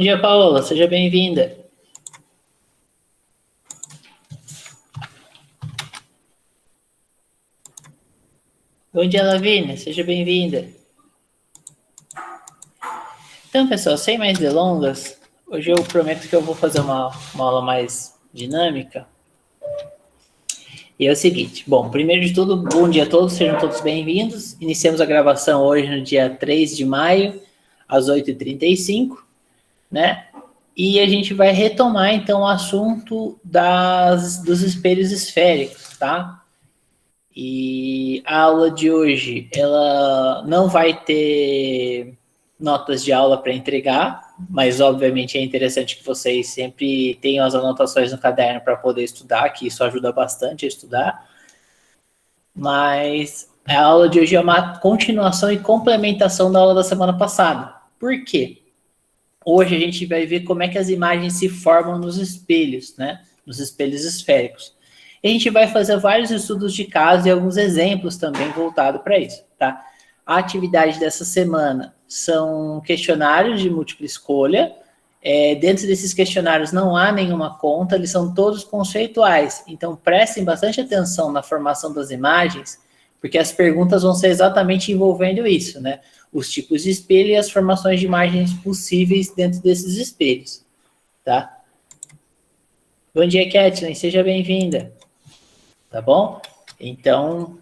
Bom dia, Paola. Seja bem-vinda. Bom dia, Lavínia. Seja bem-vinda. Então, pessoal, sem mais delongas, hoje eu prometo que eu vou fazer uma aula mais dinâmica. E é o seguinte, bom, primeiro de tudo, bom dia a todos, sejam todos bem-vindos. Iniciamos a gravação hoje no dia 3 de maio, às 8h35, né? E a gente vai retomar, então, o assunto dos espelhos esféricos, tá? E a aula de hoje, ela não vai ter notas de aula para entregar, mas obviamente é interessante que vocês sempre tenham as anotações no caderno para poder estudar, que isso ajuda bastante a estudar. Mas a aula de hoje é uma continuação e complementação da aula da semana passada. Por quê? Hoje a gente vai ver como é que as imagens se formam nos espelhos, né? Nos espelhos esféricos. E a gente vai fazer vários estudos de caso e alguns exemplos também voltados para isso, tá? A atividade dessa semana são questionários de múltipla escolha. Dentro desses questionários não há nenhuma conta, eles são todos conceituais. Então, prestem bastante atenção na formação das imagens, porque as perguntas vão ser exatamente envolvendo isso, né? Os tipos de espelho e as formações de imagens possíveis dentro desses espelhos, tá? Bom dia, Kathleen, seja bem-vinda, tá bom? Então,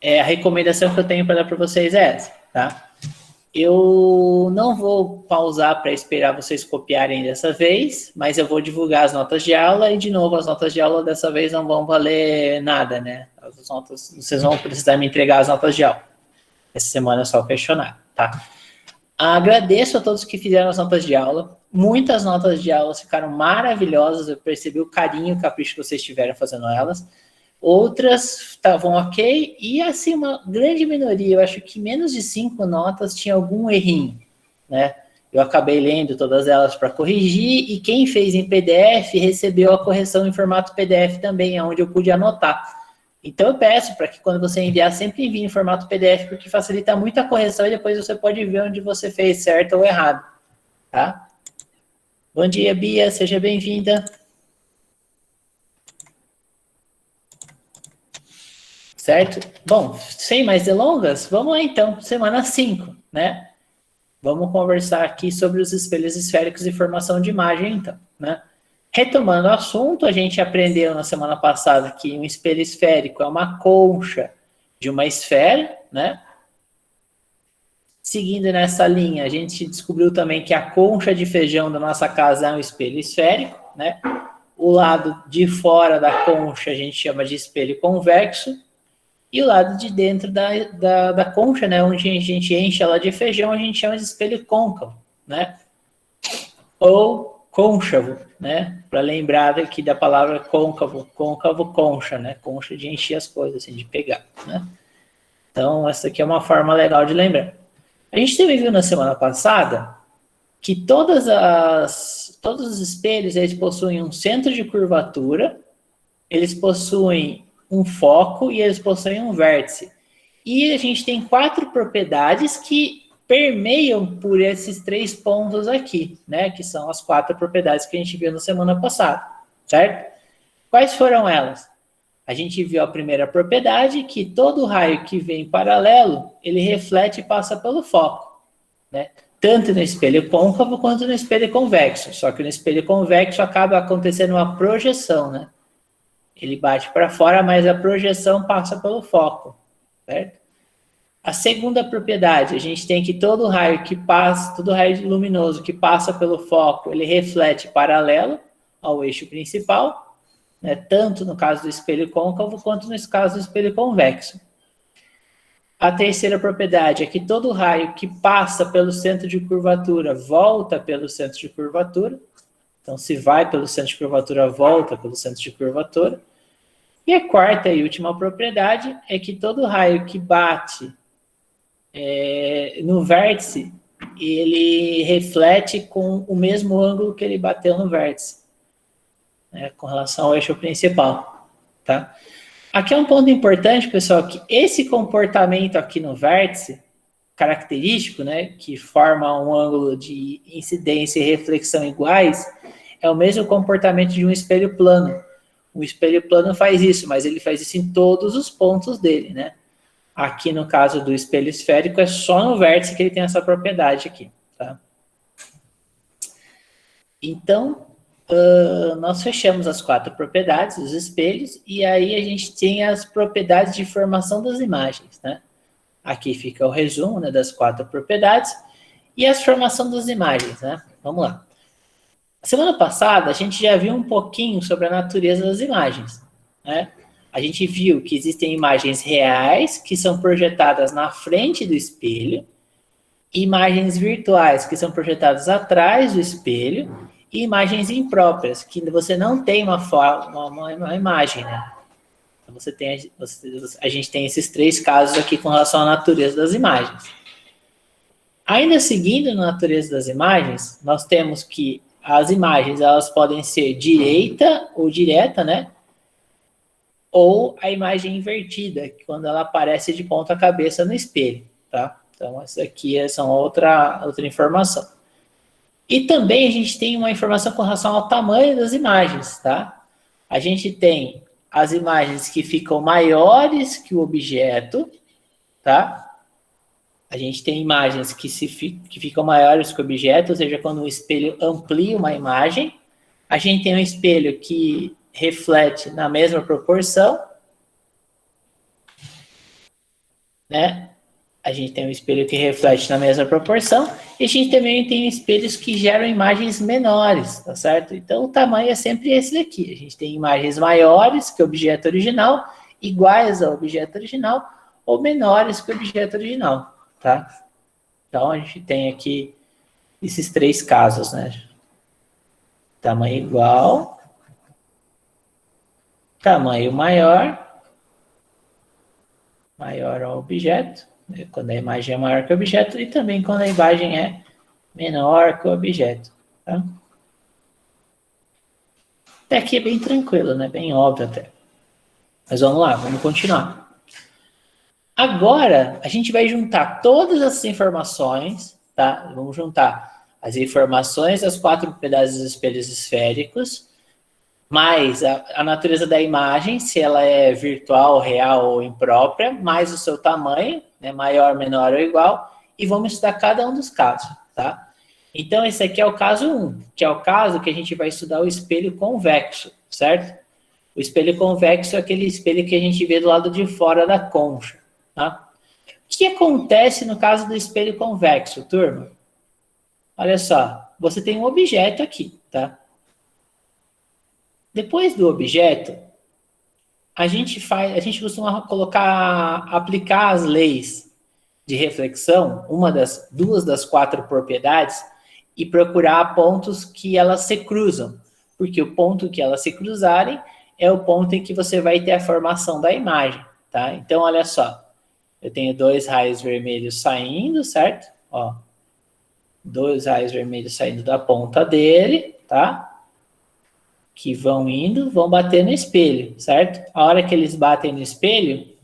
a recomendação que eu tenho para dar para vocês é essa, tá? Eu não vou pausar para esperar vocês copiarem dessa vez, mas eu vou divulgar as notas de aula e, de novo, as notas de aula dessa vez não vão valer nada, né? As notas, vocês vão precisar me entregar as notas de aula. Essa semana é só o questionário, tá? Agradeço a todos que fizeram as notas de aula. Muitas notas de aula ficaram maravilhosas, eu percebi o carinho e o capricho que vocês tiveram fazendo elas. Outras estavam ok, e assim, uma grande minoria, eu acho que menos de 5 notas tinha algum errinho, né? Eu acabei lendo todas elas para corrigir, e quem fez em PDF recebeu a correção em formato PDF também, onde eu pude anotar. Então eu peço para que quando você enviar, sempre envie em formato PDF, porque facilita muito a correção e depois você pode ver onde você fez certo ou errado, tá? Bom dia, Bia, seja bem-vinda. Certo? Bom, sem mais delongas, vamos lá então, semana 5, né? Vamos conversar aqui sobre os espelhos esféricos e formação de imagem, então, né? Retomando o assunto, a gente aprendeu na semana passada que um espelho esférico é uma concha de uma esfera, né? Seguindo nessa linha, a gente descobriu também que a concha de feijão da nossa casa é um espelho esférico, né? O lado de fora da concha a gente chama de espelho convexo, e o lado de dentro da concha, né, onde a gente enche ela de feijão, a gente chama de espelho côncavo, né? Ou côncavo, né? Para lembrar aqui da palavra côncavo, côncavo, concha, né? Concha de encher as coisas, assim, de pegar, né? Então, essa aqui é uma forma legal de lembrar. A gente também viu na semana passada que todos os espelhos, eles possuem um centro de curvatura, eles possuem um foco e eles possuem um vértice. E a gente tem 4 propriedades que permeiam por esses 3 pontos aqui, né? Que são as 4 propriedades que a gente viu na semana passada, certo? Quais foram elas? A gente viu a primeira propriedade, que todo raio que vem paralelo, ele reflete e passa pelo foco, né? Tanto no espelho côncavo quanto no espelho convexo. Só que no espelho convexo acaba acontecendo uma projeção, né? Ele bate para fora, mas a projeção passa pelo foco, certo? A segunda propriedade, a gente tem que todo raio luminoso que passa pelo foco, ele reflete paralelo ao eixo principal, né? Tanto no caso do espelho côncavo, quanto no caso do espelho convexo. A terceira propriedade é que todo raio que passa pelo centro de curvatura volta pelo centro de curvatura. Então, se vai pelo centro de curvatura, volta pelo centro de curvatura. E a quarta e última propriedade é que todo raio que bate no vértice, ele reflete com o mesmo ângulo que ele bateu no vértice, né, com relação ao eixo principal, tá? Aqui é um ponto importante, pessoal, que esse comportamento aqui no vértice, característico, né, que forma um ângulo de incidência e reflexão iguais, é o mesmo comportamento de um espelho plano. O espelho plano faz isso, mas ele faz isso em todos os pontos dele, né? Aqui no caso do espelho esférico é só no vértice que ele tem essa propriedade aqui, tá? Então, nós fechamos as 4 propriedades dos espelhos e aí a gente tem as propriedades de formação das imagens, né? Aqui fica o resumo, né, das 4 propriedades e a formação das imagens, né? Vamos lá. Semana passada a gente já viu um pouquinho sobre a natureza das imagens, né? A gente viu que existem imagens reais que são projetadas na frente do espelho, imagens virtuais que são projetadas atrás do espelho e imagens impróprias, que você não tem uma imagem, né? Então a gente tem esses 3 casos aqui com relação à natureza das imagens. Ainda seguindo na natureza das imagens, nós temos que as imagens elas podem ser direita ou direta, né? Ou a imagem invertida, quando ela aparece de ponta cabeça no espelho, tá? Então, essa aqui é outra informação. E também a gente tem uma informação com relação ao tamanho das imagens, tá? A gente tem as imagens que ficam maiores que o objeto, tá? A gente tem imagens que ficam maiores que o objeto, ou seja, quando o espelho amplia uma imagem. A gente tem um espelho que reflete na mesma proporção, né? A gente tem um espelho que reflete na mesma proporção, e a gente também tem espelhos que geram imagens menores, tá certo? Então, o tamanho é sempre esse daqui. A gente tem imagens maiores que o objeto original, iguais ao objeto original, ou menores que o objeto original, tá? Então, a gente tem aqui esses 3 casos, né? Tamanho igual, tamanho maior ao objeto, né? Quando a imagem é maior que o objeto, e também quando a imagem é menor que o objeto, tá? Até aqui é bem tranquilo, né? Bem óbvio até. Mas vamos lá, vamos continuar. Agora, a gente vai juntar todas essas informações, tá? Vamos juntar as informações das 4 propriedades dos espelhos esféricos, mais a natureza da imagem, se ela é virtual, real ou imprópria, mais o seu tamanho, né, maior, menor ou igual, e vamos estudar cada um dos casos, tá? Então, esse aqui é o caso 1, que é o caso que a gente vai estudar o espelho convexo, certo? O espelho convexo é aquele espelho que a gente vê do lado de fora da concha, tá? O que acontece no caso do espelho convexo, turma? Olha só, você tem um objeto aqui, tá? Depois do objeto, a gente costuma aplicar as leis de reflexão, duas das 4 propriedades, e procurar pontos que elas se cruzam, porque o ponto que elas se cruzarem é o ponto em que você vai ter a formação da imagem, tá? Então, olha só, eu tenho 2 raios vermelhos saindo, certo? Ó, 2 raios vermelhos saindo da ponta dele, tá? Que vão bater no espelho, certo? A hora que eles batem no espelho,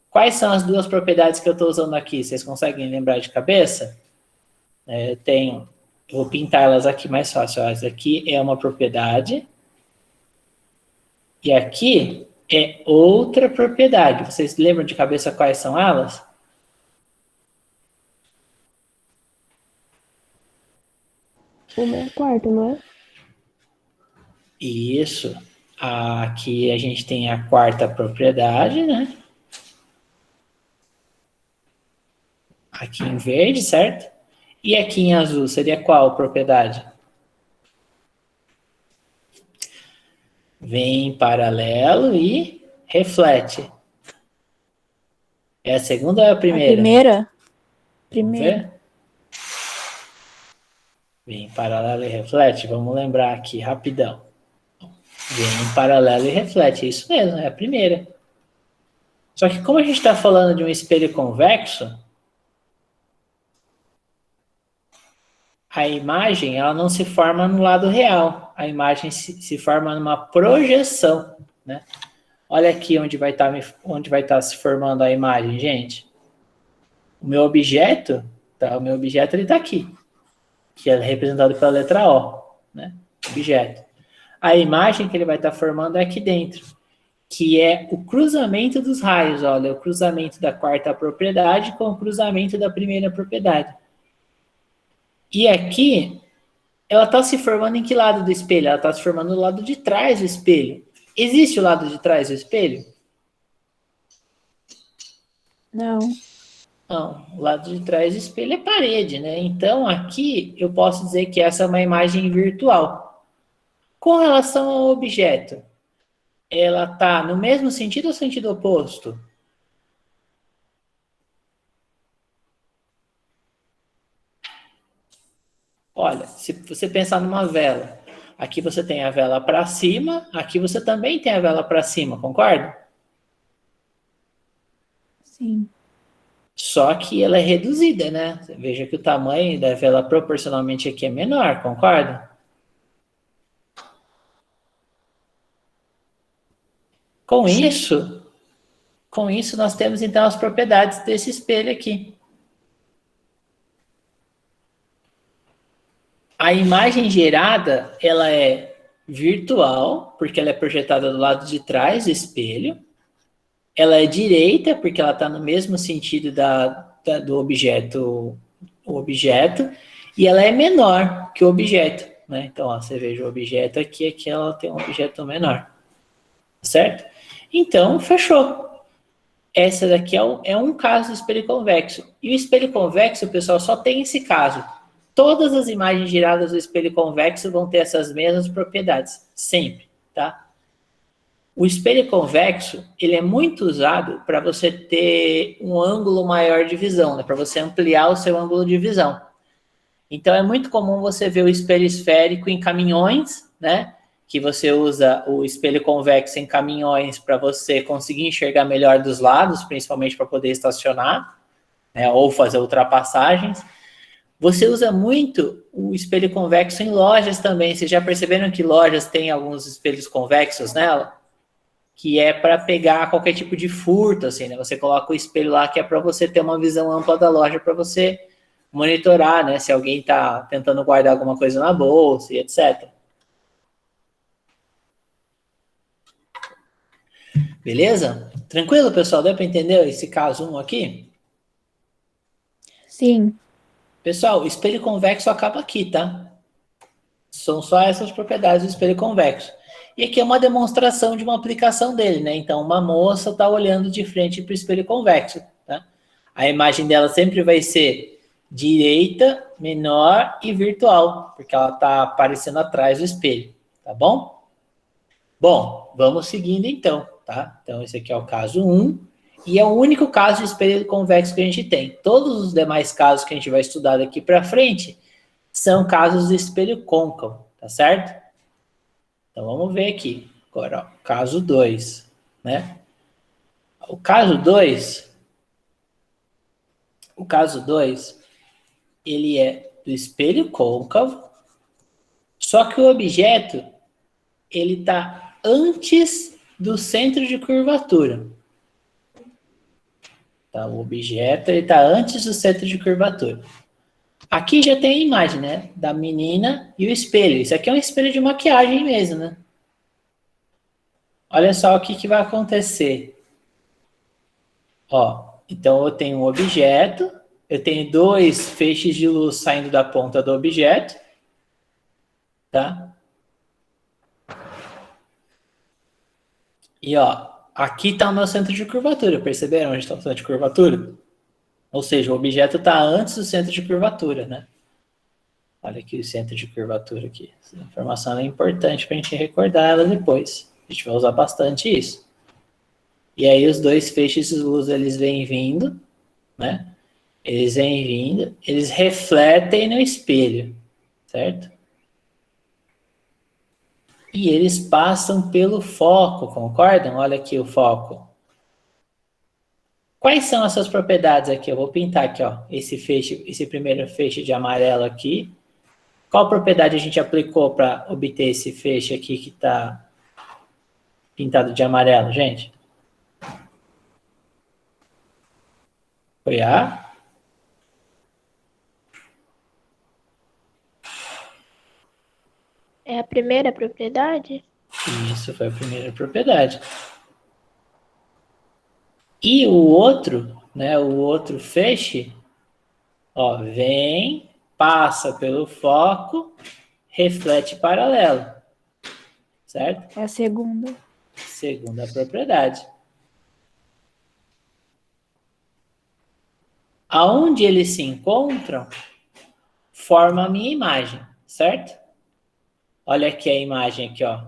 quais são as 2 propriedades que eu estou usando aqui? Vocês conseguem lembrar de cabeça? Eu vou pintar elas aqui mais fácil. Essa aqui é uma propriedade. E aqui é outra propriedade. Vocês lembram de cabeça quais são elas? Uma é a quarta, não é? Isso. Aqui a gente tem a 4ª propriedade, né? Aqui em verde, certo? E aqui em azul seria qual propriedade? Vem em paralelo e reflete. É a segunda ou é a primeira? A primeira? Vamos ver? Vem em paralelo e reflete. Vamos lembrar aqui, rapidão. Vem em paralelo e reflete. É isso mesmo, é a primeira. Só que como a gente está falando de um espelho convexo, a imagem ela não se forma no lado real. A imagem se forma numa projeção, né? Olha aqui onde vai estar se formando a imagem, gente. O meu objeto, tá? O meu objeto ele tá aqui, que é representado pela letra O, né? Objeto. A imagem que ele vai estar formando é aqui dentro, que é o cruzamento dos raios, olha, o cruzamento da quarta propriedade com o cruzamento da primeira propriedade. E aqui, ela está se formando em que lado do espelho? Ela está se formando do lado de trás do espelho. Existe o lado de trás do espelho? Não. Não, o lado de trás do espelho é parede, né? Então, aqui, eu posso dizer que essa é uma imagem virtual. Com relação ao objeto, ela está no mesmo sentido ou sentido oposto? Olha, se você pensar numa vela, aqui você tem a vela para cima, aqui você também tem a vela para cima, concorda? Sim. Só que ela é reduzida, né? Veja que o tamanho da vela proporcionalmente aqui é menor, concorda? Com Sim. isso nós temos então as propriedades desse espelho aqui. A imagem gerada, ela é virtual, porque ela é projetada do lado de trás do espelho. Ela é direita, porque ela está no mesmo sentido do objeto, o objeto, e ela é menor que o objeto, né? Então, ó, você veja o objeto aqui, aqui ela tem um objeto menor, certo? Então, fechou. Essa daqui é um caso do espelho convexo. E o espelho convexo, pessoal, só tem esse caso. Todas as imagens giradas do espelho convexo vão ter essas mesmas propriedades, sempre, tá? O espelho convexo, ele é muito usado para você ter um ângulo maior de visão, né? Para você ampliar o seu ângulo de visão. Então, é muito comum você ver o espelho esférico em caminhões, né? Que você usa o espelho convexo em caminhões para você conseguir enxergar melhor dos lados, principalmente para poder estacionar, né? Ou fazer ultrapassagens. Você usa muito o espelho convexo em lojas também. Vocês já perceberam que lojas têm alguns espelhos convexos nela? Que é para pegar qualquer tipo de furto, assim, né? Você coloca o espelho lá que é para você ter uma visão ampla da loja, para você monitorar, né? Se alguém está tentando guardar alguma coisa na bolsa e etc. Beleza? Tranquilo, pessoal? Deu para entender esse caso 1 aqui? Sim. Pessoal, o espelho convexo acaba aqui, tá? São só essas propriedades do espelho convexo. E aqui é uma demonstração de uma aplicação dele, né? Então, uma moça está olhando de frente para o espelho convexo, tá? A imagem dela sempre vai ser direita, menor e virtual, porque ela está aparecendo atrás do espelho, tá bom? Bom, vamos seguindo então, tá? Então, esse aqui é o caso 1, e é o único caso de espelho convexo que a gente tem. Todos os demais casos que a gente vai estudar daqui para frente são casos de espelho côncavo, tá certo? Então, vamos ver aqui. Agora, ó, caso 2, né? O caso 2, ele é do espelho côncavo, só que o objeto, ele está antes do centro de curvatura. Tá? O objeto, ele está antes do centro de curvatura. Aqui já tem a imagem, né? Da menina e o espelho. Isso aqui é um espelho de maquiagem mesmo, né? Olha só o que vai acontecer. Ó, então eu tenho um objeto, eu tenho dois feixes de luz saindo da ponta do objeto, tá? E ó, aqui está o meu centro de curvatura, perceberam onde está o centro de curvatura? Ou seja, o objeto está antes do centro de curvatura, né? Olha aqui o centro de curvatura aqui. Essa informação é importante para a gente recordar ela depois. A gente vai usar bastante isso. E aí os dois feixes de luz, eles vêm vindo, né? Eles vêm vindo, eles refletem no espelho, certo? E eles passam pelo foco, concordam? Olha aqui o foco. Quais são essas propriedades aqui? Eu vou pintar aqui, ó, esse feixe, esse primeiro feixe de amarelo aqui. Qual propriedade a gente aplicou para obter esse feixe aqui que está pintado de amarelo, gente? Foi a É a primeira propriedade? Isso foi a primeira propriedade. E o outro, né, o outro feixe, ó, vem, passa pelo foco, reflete paralelo, certo? É a segunda. Segunda propriedade. Aonde eles se encontram, forma a minha imagem, certo? Olha aqui a imagem aqui, ó.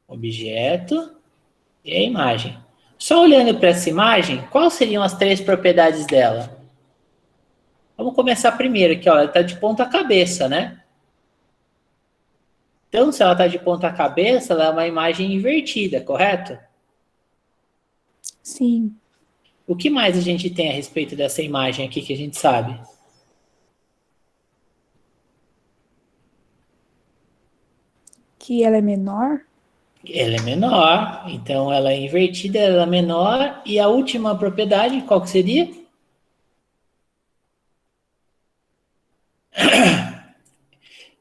Objeto e a imagem. Só olhando para essa imagem, quais seriam as 3 propriedades dela? Vamos começar primeiro aqui, ó. Ela está de ponta cabeça, né? Então, se ela está de ponta cabeça, ela é uma imagem invertida, correto? Sim. O que mais a gente tem a respeito dessa imagem aqui que a gente sabe? Que ela é menor? Ela é menor, então ela é invertida, ela é menor. E a última propriedade, qual que seria?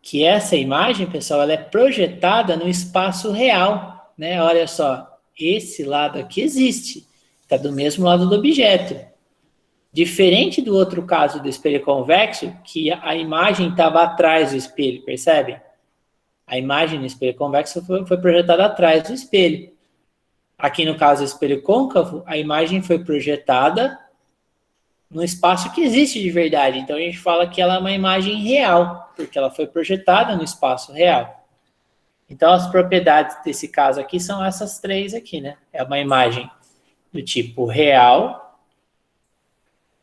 Que essa imagem, pessoal, ela é projetada no espaço real, né? Olha só, esse lado aqui existe, está do mesmo lado do objeto. Diferente do outro caso do espelho convexo, que a imagem estava atrás do espelho, percebe? A imagem no espelho convexo foi projetada atrás do espelho. Aqui no caso do espelho côncavo, a imagem foi projetada no espaço que existe de verdade. Então a gente fala que ela é uma imagem real, porque ela foi projetada no espaço real. Então as propriedades desse caso aqui são essas 3 aqui, né? É uma imagem do tipo real,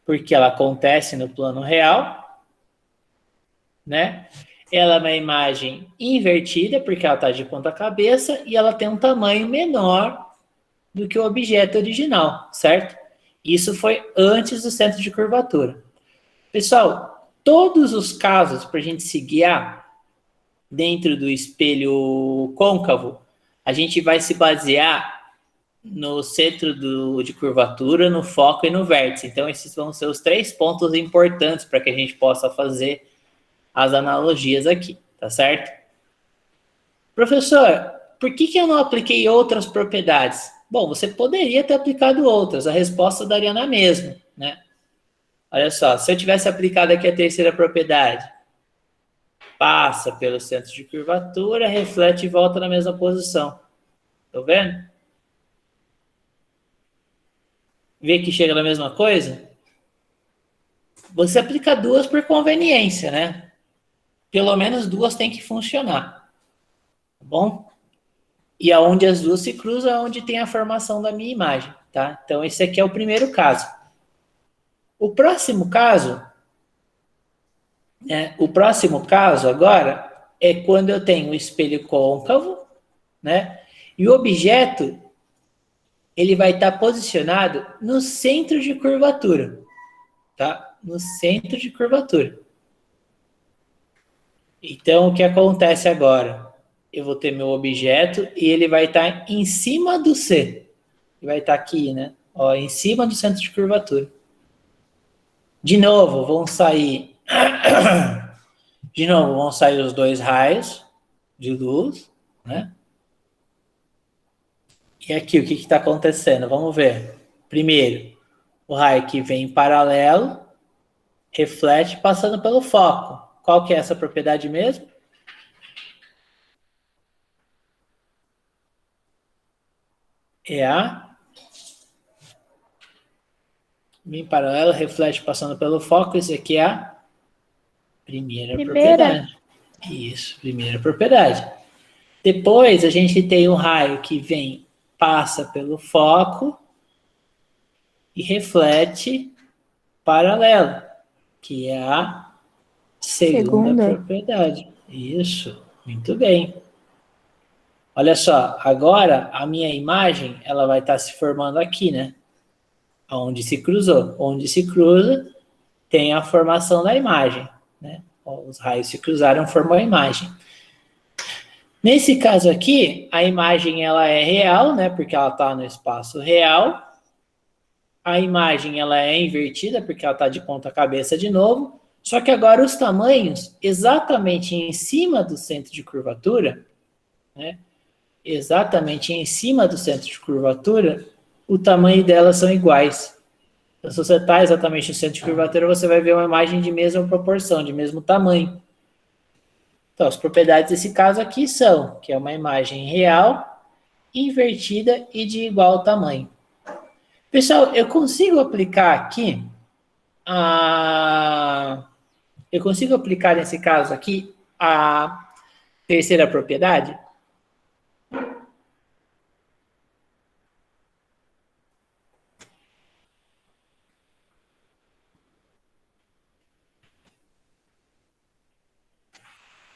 porque ela acontece no plano real, né? Ela é uma imagem invertida, porque ela está de ponta cabeça, e ela tem um tamanho menor do que o objeto original, certo? Isso foi antes do centro de curvatura. Pessoal, todos os casos para a gente se guiar dentro do espelho côncavo, a gente vai se basear no centro de curvatura, no foco e no vértice. Então, esses vão ser os 3 pontos importantes para que a gente possa fazer as analogias aqui, tá certo? Professor, por que eu não apliquei outras propriedades? Bom, você poderia ter aplicado outras, a resposta daria na mesma, né? Olha só, se eu tivesse aplicado aqui a terceira propriedade, passa pelo centro de curvatura, reflete e volta na mesma posição. Tô vendo? Vê que chega na mesma coisa? Você aplica 2 por conveniência, né? Pelo menos 2 tem que funcionar, tá bom? E aonde as 2 se cruzam é onde tem a formação da minha imagem, tá? Então esse aqui é o primeiro caso. O próximo caso, né? O próximo caso agora é quando eu tenho o espelho côncavo, né? E o objeto ele vai estar posicionado no centro de curvatura, tá? No centro de curvatura. Então, o que acontece agora? Eu vou ter meu objeto e ele vai estar em cima do C. Ele vai estar aqui, né? Ó, em cima do centro de curvatura. De novo, vão sair... De novo, vão sair os 2 raios de luz, né? E aqui, o que está acontecendo? Vamos ver. Primeiro, o raio que vem em paralelo, reflete passando pelo foco. Qual que é essa propriedade mesmo? É a vem em paralelo, reflete passando pelo foco. Isso aqui é a primeira propriedade. Isso, primeira propriedade. Depois a gente tem um raio que vem, passa pelo foco e reflete paralelo, que é a segunda propriedade. Isso, muito bem. Olha só, agora a minha imagem ela vai estar se formando aqui, né? Onde se cruzou. Onde se cruza, tem a formação da imagem, né? Os raios se cruzaram, formou a imagem. Nesse caso aqui, a imagem ela é real, né? Porque ela está no espaço real. A imagem ela é invertida, porque ela está de ponta cabeça de novo. Só que agora os tamanhos, exatamente em cima do centro de curvatura, né? Exatamente em cima do centro de curvatura, o tamanho delas são iguais. Então, se você está exatamente no centro de curvatura, você vai ver uma imagem de mesma proporção, de mesmo tamanho. Então, as propriedades desse caso aqui são, que é uma imagem real, invertida e de igual tamanho. Pessoal, eu consigo aplicar aqui eu consigo aplicar nesse caso aqui a terceira propriedade?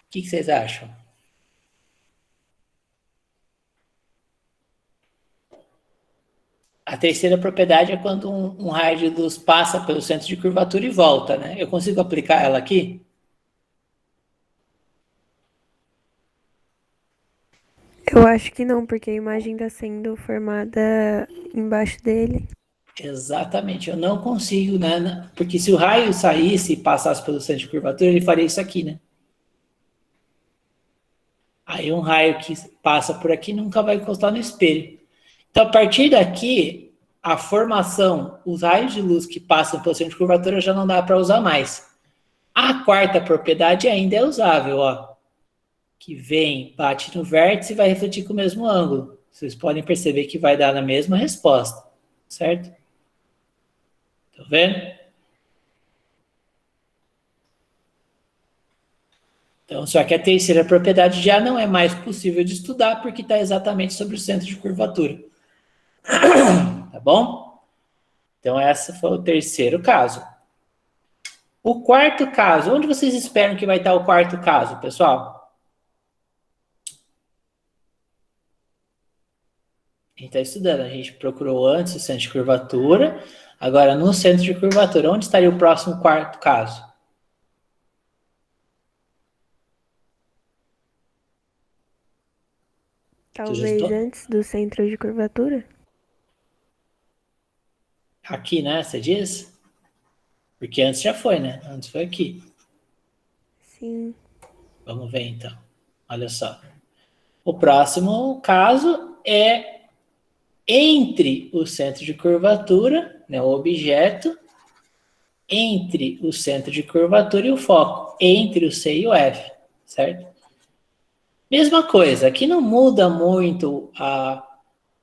O que vocês acham? A terceira propriedade é quando um raio de luz passa pelo centro de curvatura e volta, né? Eu consigo aplicar ela aqui? Eu acho que não, porque a imagem está sendo formada embaixo dele. Exatamente, eu não consigo, né? Porque se o raio saísse e passasse pelo centro de curvatura, ele faria isso aqui, né? Aí um raio que passa por aqui nunca vai encostar no espelho. Então, a partir daqui, a formação, os raios de luz que passam pelo centro de curvatura já não dá para usar mais. A quarta propriedade ainda é usável, ó. Que vem, bate no vértice e vai refletir com o mesmo ângulo. Vocês podem perceber que vai dar na mesma resposta, certo? Tá vendo? Então, só que a terceira propriedade já não é mais possível de estudar porque está exatamente sobre o centro de curvatura. Tá bom? Então, esse foi o terceiro caso. O quarto caso, onde vocês esperam que vai estar o quarto caso, pessoal? A gente está estudando, a gente procurou antes o centro de curvatura, agora no centro de curvatura, onde estaria o próximo quarto caso? Talvez antes do centro de curvatura? Aqui, né? Você diz? Porque antes já foi, né? Antes foi aqui. Sim. Vamos ver então. Olha só. O próximo caso é entre o centro de curvatura, né, o objeto, entre o centro de curvatura e o foco, entre o C e o F, certo? Mesma coisa, aqui não muda muito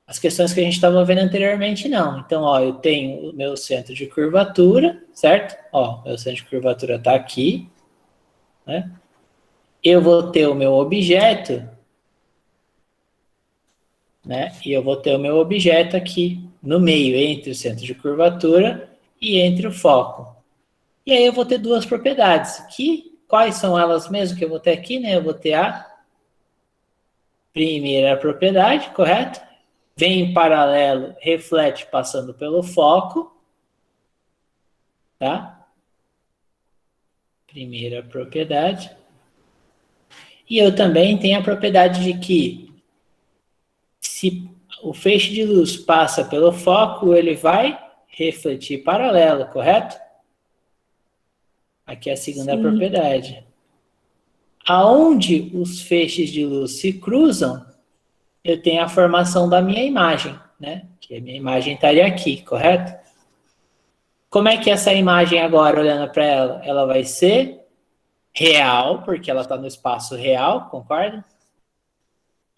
as questões que a gente estava vendo anteriormente, não. Então, ó, eu tenho o meu centro de curvatura, certo? Ó, meu centro de curvatura está aqui, né? Eu vou ter o meu objeto, né? E eu vou ter o meu objeto aqui no meio, entre o centro de curvatura e entre o foco. E aí eu vou ter duas propriedades. Quais são elas mesmo que eu vou ter aqui, né? Eu vou ter a primeira propriedade, correto? Vem em paralelo, reflete passando pelo foco, tá? Primeira propriedade. E eu também tenho a propriedade de que se o feixe de luz passa pelo foco, ele vai refletir paralelo, correto? Aqui é a segunda Sim. propriedade. Aonde os feixes de luz se cruzam, eu tenho a formação da minha imagem, né? Que a minha imagem estaria aqui, correto? Como é que essa imagem agora, olhando para ela, ela vai ser real, porque ela está no espaço real, concorda?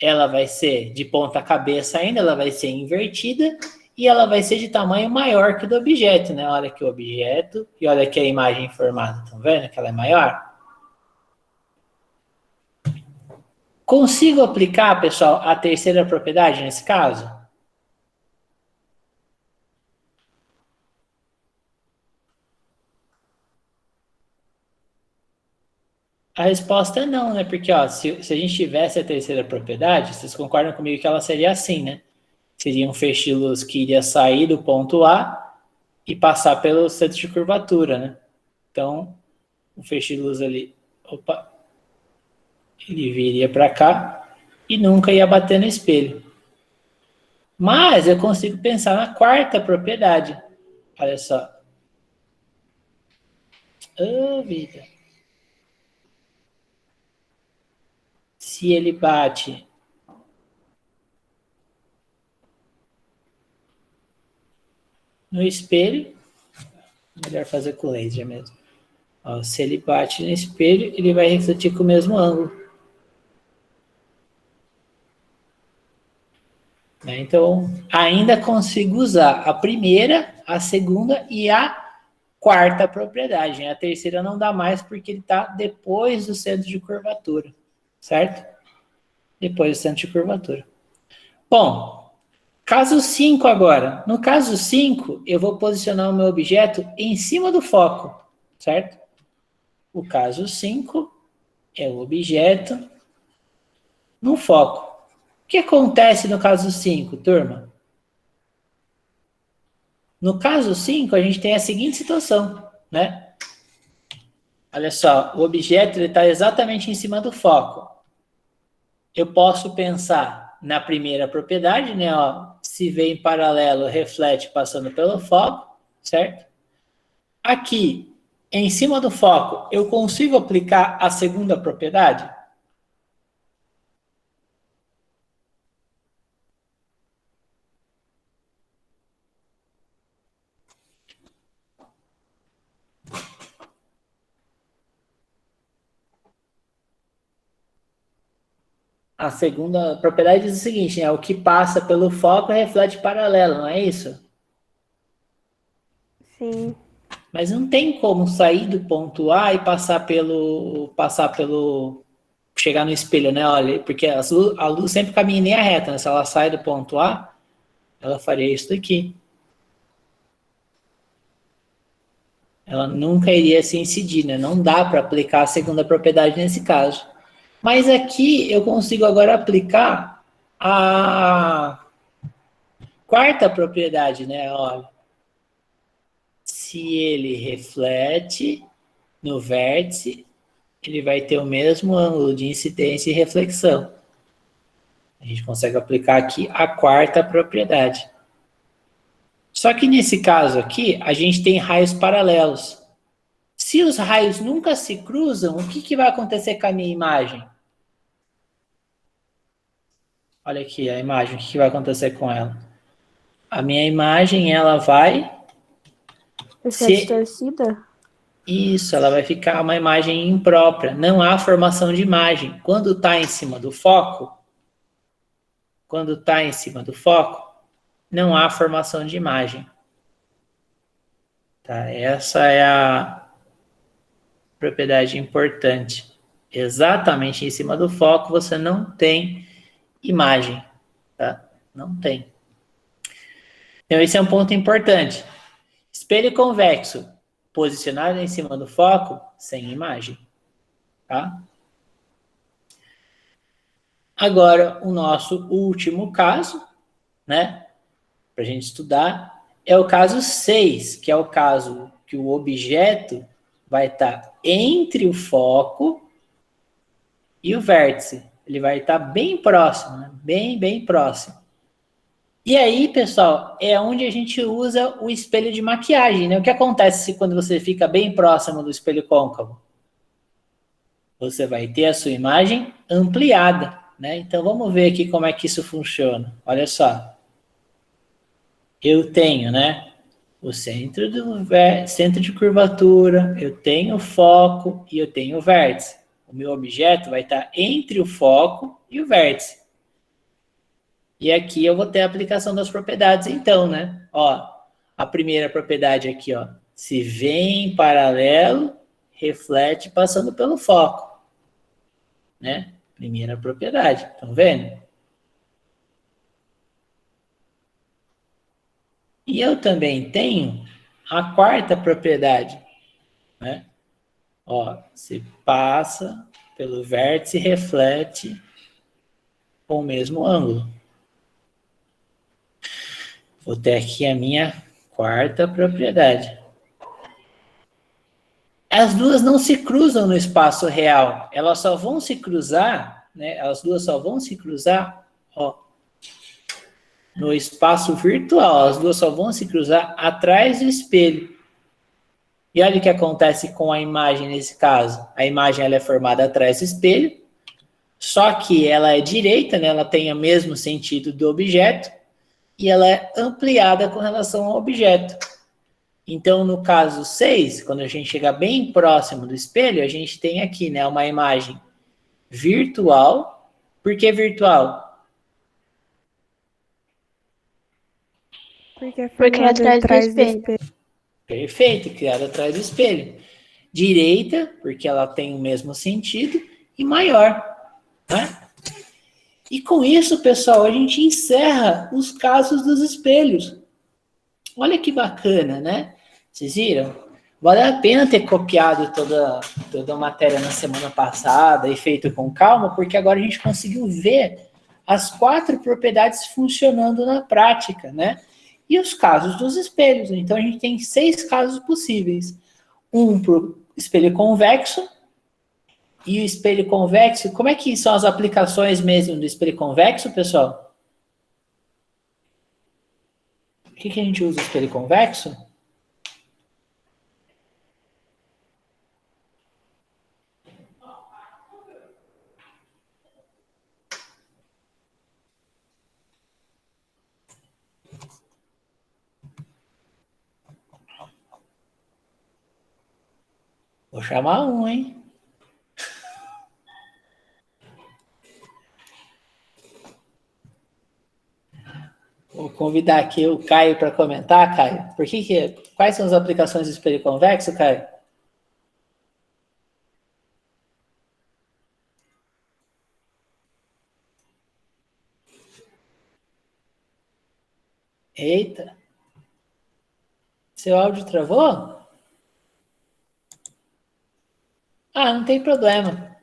Ela vai ser de ponta cabeça ainda, ela vai ser invertida e ela vai ser de tamanho maior que o do objeto, né? Olha aqui o objeto e olha aqui a imagem formada, estão vendo que ela é maior? Consigo aplicar, pessoal, a terceira propriedade nesse caso? A resposta é não, né? Porque, ó, se a gente tivesse a terceira propriedade, vocês concordam comigo que ela seria assim, né? Seria um feixe de luz que iria sair do ponto A e passar pelo centro de curvatura, né? Então, o feixe de luz ali, opa, ele viria para cá e nunca ia bater no espelho. Mas eu consigo pensar na quarta propriedade. Olha só. Ô, vida. Se ele bate no espelho, melhor fazer com laser mesmo. Ó, se ele bate no espelho, ele vai refletir com o mesmo ângulo. Então, ainda consigo usar a primeira, a segunda e a quarta propriedade. A terceira não dá mais porque ele está depois do centro de curvatura, certo? Depois do centro de curvatura. Bom, caso 5 agora. No caso 5, eu vou posicionar o meu objeto em cima do foco, certo? O caso 5 é o objeto no foco. O que acontece no caso 5, turma? No caso 5, a gente tem a seguinte situação, né? Olha só, o objeto está exatamente em cima do foco. Eu posso pensar na primeira propriedade, né? Ó, se vê em paralelo, reflete passando pelo foco, certo? Aqui, em cima do foco, eu consigo aplicar a segunda propriedade? A segunda propriedade diz o seguinte, né? O que passa pelo foco reflete paralelo, não é isso? Sim. Mas não tem como sair do ponto A e chegar no espelho, né? Olha, porque a luz sempre caminha em linha reta, né? Se ela sai do ponto A, ela faria isso daqui. Ela nunca iria se incidir, né? Não dá para aplicar a segunda propriedade nesse caso. Mas aqui eu consigo agora aplicar a quarta propriedade, né? Olha, se ele reflete no vértice, ele vai ter o mesmo ângulo de incidência e reflexão. A gente consegue aplicar aqui a quarta propriedade. Só que nesse caso aqui, a gente tem raios paralelos. Se os raios nunca se cruzam, o que vai acontecer com a minha imagem? Olha aqui a imagem, o que vai acontecer com ela? A minha imagem, ela vai Ser distorcida? Isso, ela vai ficar uma imagem imprópria. Não há formação de imagem. Quando está em cima do foco, não há formação de imagem. Tá? Essa é a propriedade importante. Exatamente em cima do foco você não tem imagem. Tá? Não tem. Então esse é um ponto importante. Espelho convexo posicionado em cima do foco, sem imagem. Tá? Agora, o nosso último caso, né, para a gente estudar, é o caso 6, que é o caso que o objeto vai estar entre o foco e o vértice. Ele vai estar bem próximo, né? Bem próximo. E aí, pessoal, é onde a gente usa o espelho de maquiagem, né? O que acontece quando você fica bem próximo do espelho côncavo? Você vai ter a sua imagem ampliada, né? Então, vamos ver aqui como é que isso funciona. Olha só. Eu tenho, né, o centro de curvatura, eu tenho o foco e eu tenho o vértice. O meu objeto vai estar entre o foco e o vértice. E aqui eu vou ter a aplicação das propriedades, então, né? Ó, a primeira propriedade aqui, ó, se vem em paralelo, reflete passando pelo foco, né? Primeira propriedade, estão vendo? E eu também tenho a quarta propriedade, né? Ó, se passa pelo vértice e reflete com o mesmo ângulo. Vou ter aqui a minha quarta propriedade. As duas não se cruzam no espaço real. Elas só vão se cruzar, né? As duas só vão se cruzar, ó, no espaço virtual. As duas só vão se cruzar atrás do espelho. E olha o que acontece com a imagem nesse caso. A imagem ela é formada atrás do espelho, só que ela é direita, né? Ela tem o mesmo sentido do objeto, e ela é ampliada com relação ao objeto. Então, no caso 6, quando a gente chega bem próximo do espelho, a gente tem aqui, né, uma imagem virtual. Por que virtual? Porque é Porque é formada atrás do atrás do espelho. espelho. Perfeito, criada atrás do espelho. Direita, porque ela tem o mesmo sentido, e maior, né? E com isso, pessoal, a gente encerra os casos dos espelhos. Olha que bacana, né? Vocês viram? Vale a pena ter copiado toda a matéria na semana passada e feito com calma, porque agora a gente conseguiu ver as 4 propriedades funcionando na prática, né? E os casos dos espelhos. Então a gente tem 6 casos possíveis. Um para o espelho convexo. E o espelho convexo, como é que são as aplicações mesmo do espelho convexo, pessoal? O que a gente usa o espelho convexo? Vou chamar um, hein? Vou convidar aqui o Caio para comentar, Caio. Quais são as aplicações do espelho convexo, Caio? Eita. Seu áudio travou? Ah, não tem problema.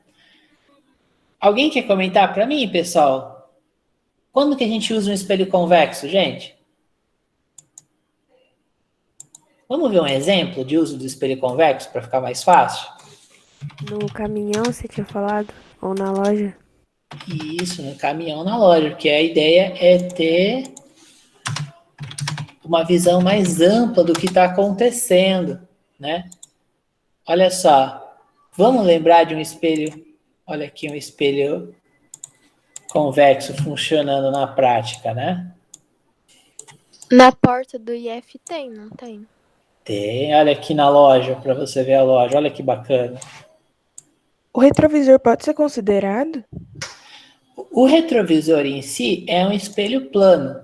Alguém quer comentar para mim, pessoal? Quando que a gente usa um espelho convexo, gente? Vamos ver um exemplo de uso do espelho convexo para ficar mais fácil? No caminhão, você tinha falado? Ou na loja? Isso, no caminhão, na loja, porque a ideia é ter uma visão mais ampla do que está acontecendo, né? Olha só, vamos lembrar de um espelho, olha aqui um espelho convexo funcionando na prática, né? Na porta do IF tem, não tem? Tem, olha aqui na loja, para você ver a loja, olha que bacana. O retrovisor pode ser considerado? O retrovisor em si é um espelho plano,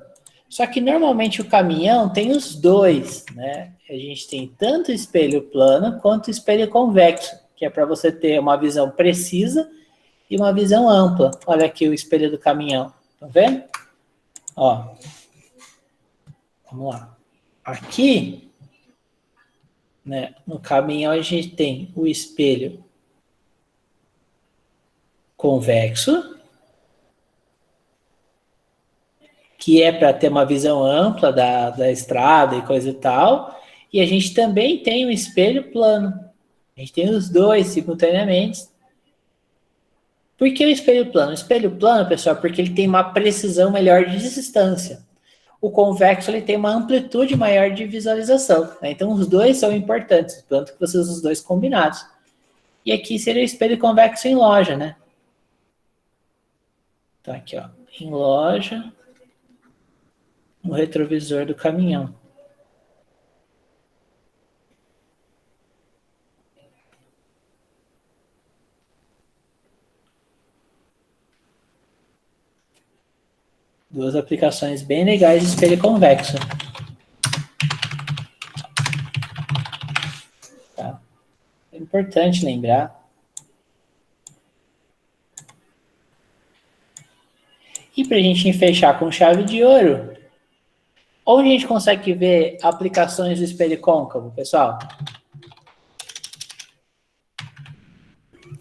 só que normalmente o caminhão tem os dois, né? A gente tem tanto espelho plano quanto espelho convexo, que é para você ter uma visão precisa e uma visão ampla. Olha aqui o espelho do caminhão, tá vendo? Ó, vamos lá. Aqui, né, no caminhão a gente tem o espelho convexo, que é para ter uma visão ampla da estrada e coisa e tal, e a gente também tem um espelho plano. A gente tem os dois simultaneamente. Por que o espelho plano? O espelho plano, pessoal, porque ele tem uma precisão melhor de distância. O convexo ele tem uma amplitude maior de visualização, né? Então os dois são importantes, tanto que você usa os dois combinados. E aqui seria o espelho convexo em loja, né? Então aqui, ó, em loja, no retrovisor do caminhão. Duas aplicações bem legais de espelho convexo. Tá? É importante lembrar. E para a gente fechar com chave de ouro, onde a gente consegue ver aplicações do espelho côncavo, pessoal?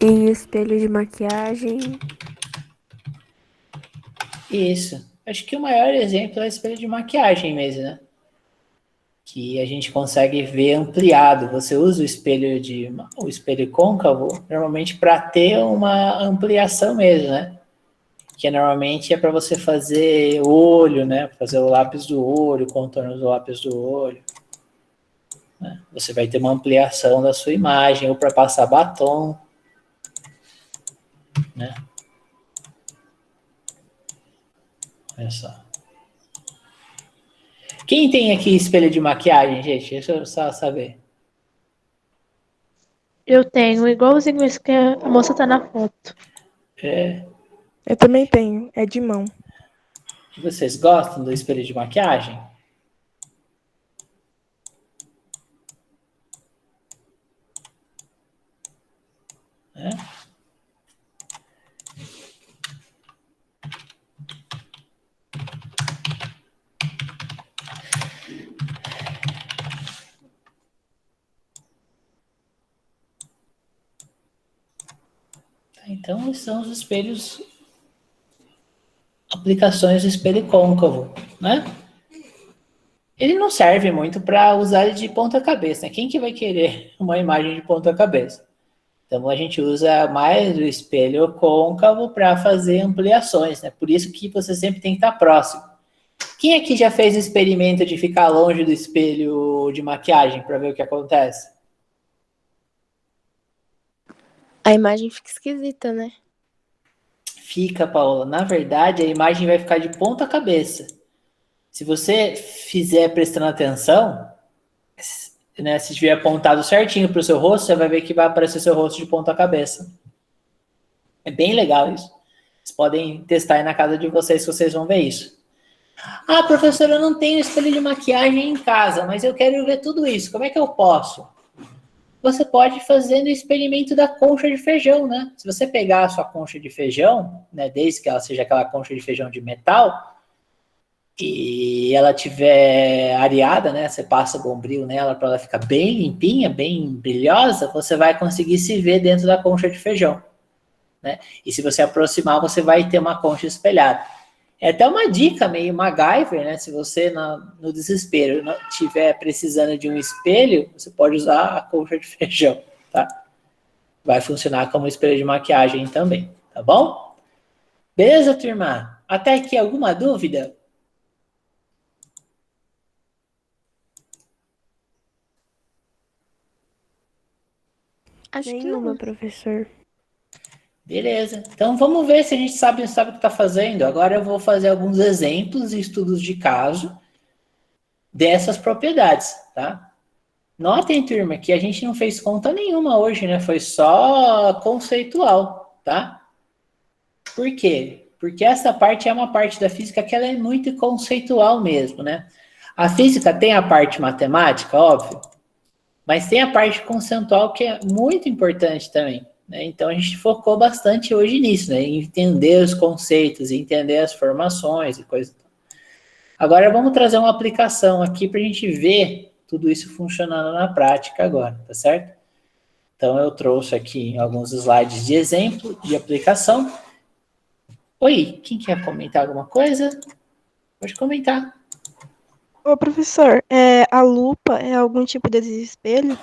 Em espelho de maquiagem. Isso. Acho que o maior exemplo é o espelho de maquiagem mesmo, né? Que a gente consegue ver ampliado. Você usa o espelho côncavo normalmente para ter uma ampliação mesmo, né? Que normalmente é para você fazer olho, né? Fazer o lápis do olho, contorno do lápis do olho. né? Você vai ter uma ampliação da sua imagem, ou para passar batom, né? Olha só. Quem tem aqui espelho de maquiagem, gente? Deixa eu só saber. Eu tenho, igualzinho esse que a moça tá na foto. Eu também tenho, é de mão. Vocês gostam do espelho de maquiagem? É? Então, esses são os espelhos, aplicações do espelho côncavo, né? Ele não serve muito para usar de ponta cabeça, né? Quem que vai querer uma imagem de ponta cabeça? Então, a gente usa mais o espelho côncavo para fazer ampliações, né? Por isso que você sempre tem que estar próximo. Quem aqui já fez o experimento de ficar longe do espelho de maquiagem para ver o que acontece? A imagem fica esquisita, né? Fica, Paola. Na verdade, a imagem vai ficar de ponta cabeça. Se você fizer prestando atenção, né, se estiver apontado certinho para o seu rosto, você vai ver que vai aparecer seu rosto de ponta cabeça. É bem legal isso. Vocês podem testar aí na casa de vocês, que vocês vão ver isso. Ah, professor, eu não tenho espelho de maquiagem em casa, mas eu quero ver tudo isso. Como é que eu posso? Você pode fazer o experimento da concha de feijão, né? Se você pegar a sua concha de feijão, né, desde que ela seja aquela concha de feijão de metal, e ela tiver areada, né, você passa bombril nela para ela ficar bem limpinha, bem brilhosa, você vai conseguir se ver dentro da concha de feijão, né? E se você aproximar, você vai ter uma concha espelhada. É até uma dica meio MacGyver, né? Se você no desespero estiver precisando de um espelho, você pode usar a concha de feijão, tá? Vai funcionar como espelho de maquiagem também, tá bom? Beleza, turma? Até aqui alguma dúvida? Acho que Nenhuma, não. professor. Beleza. Então vamos ver se a gente sabe o que está fazendo. Agora eu vou fazer alguns exemplos e estudos de caso dessas propriedades, tá? Notem, turma, que a gente não fez conta nenhuma hoje, né? Foi só conceitual, tá? Por quê? Porque essa parte é uma parte da física que ela é muito conceitual mesmo, né? A física tem a parte matemática, óbvio, mas tem a parte conceitual que é muito importante também, né? Então a gente focou bastante hoje nisso, né? Em entender os conceitos, entender as formações e coisas. Agora vamos trazer uma aplicação aqui para a gente ver tudo isso funcionando na prática agora, tá certo? Então eu trouxe aqui alguns slides de exemplo de aplicação. Oi, quem quer comentar alguma coisa? Pode comentar. Ô, professor, a lupa é algum tipo de espelho?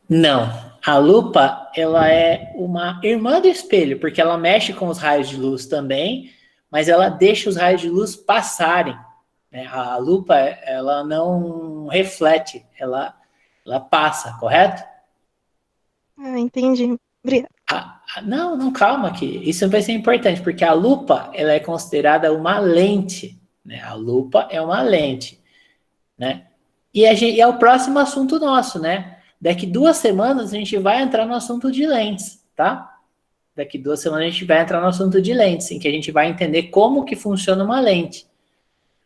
Não, a lupa, ela é uma irmã do espelho, porque ela mexe com os raios de luz também, mas ela deixa os raios de luz passarem, né? A lupa, ela não reflete, ela passa, correto? Ah, entendi. Obrigada. Não, calma aqui. Isso vai ser importante, porque a lupa, ela é considerada uma lente, né? A lupa é uma lente, né? E é o próximo assunto nosso, né? Daqui 2 semanas a gente vai entrar no assunto de lentes, tá? Daqui 2 semanas a gente vai entrar no assunto de lentes, em que a gente vai entender como que funciona uma lente,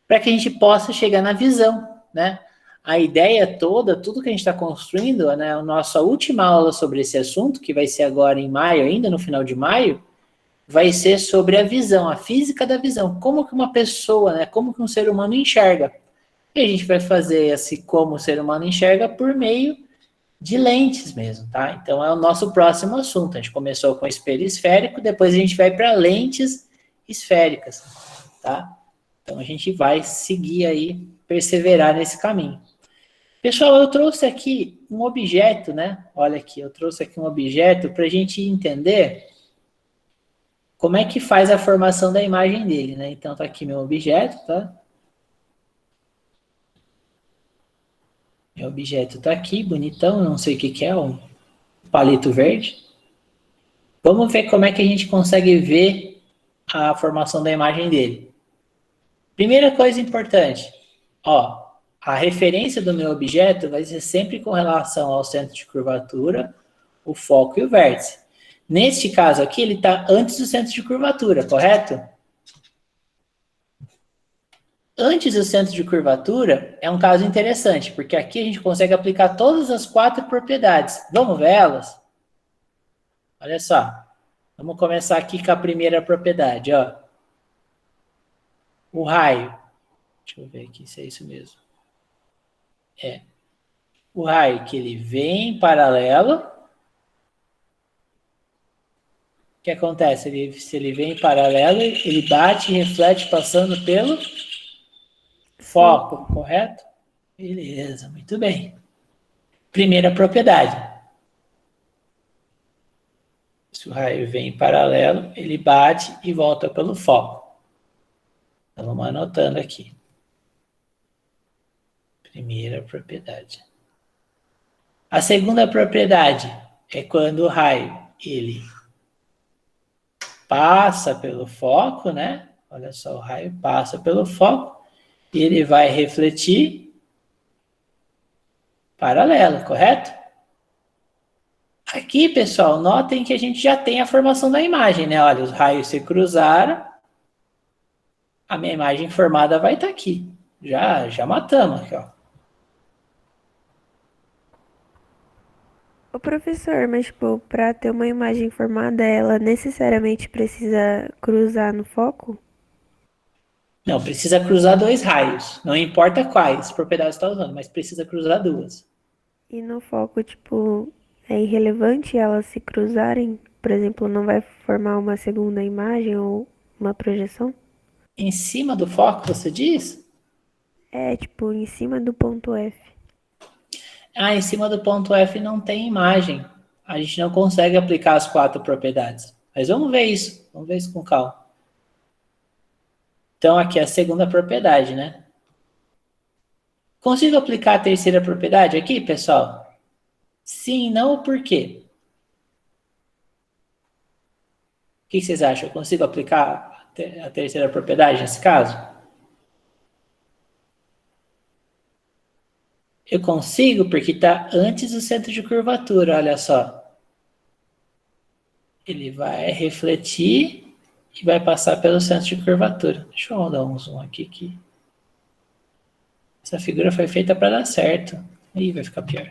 para que a gente possa chegar na visão, né? A ideia toda, tudo que a gente está construindo, né? A nossa última aula sobre esse assunto, que vai ser agora em maio, ainda no final de maio, vai ser sobre a visão, a física da visão. Como que uma pessoa, né? Como que um ser humano enxerga. E a gente vai fazer esse como o ser humano enxerga por meio de lentes mesmo, tá? Então é o nosso próximo assunto. A gente começou com espelho esférico, depois a gente vai para lentes esféricas, tá? Então a gente vai seguir aí, perseverar nesse caminho. Pessoal, eu trouxe aqui um objeto, né? Olha aqui, eu trouxe aqui um objeto para a gente entender como é que faz a formação da imagem dele, né? Então tá aqui meu objeto, tá? Meu objeto está aqui, bonitão, não sei o que é, um palito verde. Vamos ver como é que a gente consegue ver a formação da imagem dele. Primeira coisa importante, ó, a referência do meu objeto vai ser sempre com relação ao centro de curvatura, o foco e o vértice. Neste caso aqui, ele está antes do centro de curvatura, correto? Antes do centro de curvatura é um caso interessante, porque aqui a gente consegue aplicar todas as 4 propriedades. Vamos ver elas? Olha só. Vamos começar aqui com a primeira propriedade, ó. O raio. Deixa eu ver aqui se é isso mesmo. É. O raio que ele vem em paralelo. O que acontece? Se ele vem em paralelo, ele bate e reflete passando pelo foco, correto? Beleza, muito bem. Primeira propriedade. Se o raio vem em paralelo, ele bate e volta pelo foco. Então, vamos anotando aqui. Primeira propriedade. A segunda propriedade é quando o raio, ele passa pelo foco, né? Olha só, o raio passa pelo foco e ele vai refletir paralelo, correto? Aqui, pessoal, notem que a gente já tem a formação da imagem, né? Olha, os raios se cruzaram, a minha imagem formada vai estar aqui. Já matamos aqui, ó. Ô, professor, mas, tipo, pra ter uma imagem formada, ela necessariamente precisa cruzar no foco? Não, precisa cruzar 2 raios. Não importa quais propriedades você está usando, mas precisa cruzar 2. E no foco, tipo, é irrelevante elas se cruzarem? Por exemplo, não vai formar uma segunda imagem ou uma projeção? Em cima do foco, você diz? É, tipo, em cima do ponto F. Ah, em cima do ponto F não tem imagem. A gente não consegue aplicar as 4 propriedades. Mas vamos ver isso. Vamos ver isso com calma. Então, aqui é a segunda propriedade, né? Consigo aplicar a terceira propriedade aqui, pessoal? Sim, não, por quê? O que vocês acham? Eu consigo aplicar a terceira propriedade nesse caso? Eu consigo porque está antes do centro de curvatura, olha só. Ele vai refletir e vai passar pelo centro de curvatura. Deixa eu dar um zoom aqui que essa figura foi feita para dar certo. Aí vai ficar pior.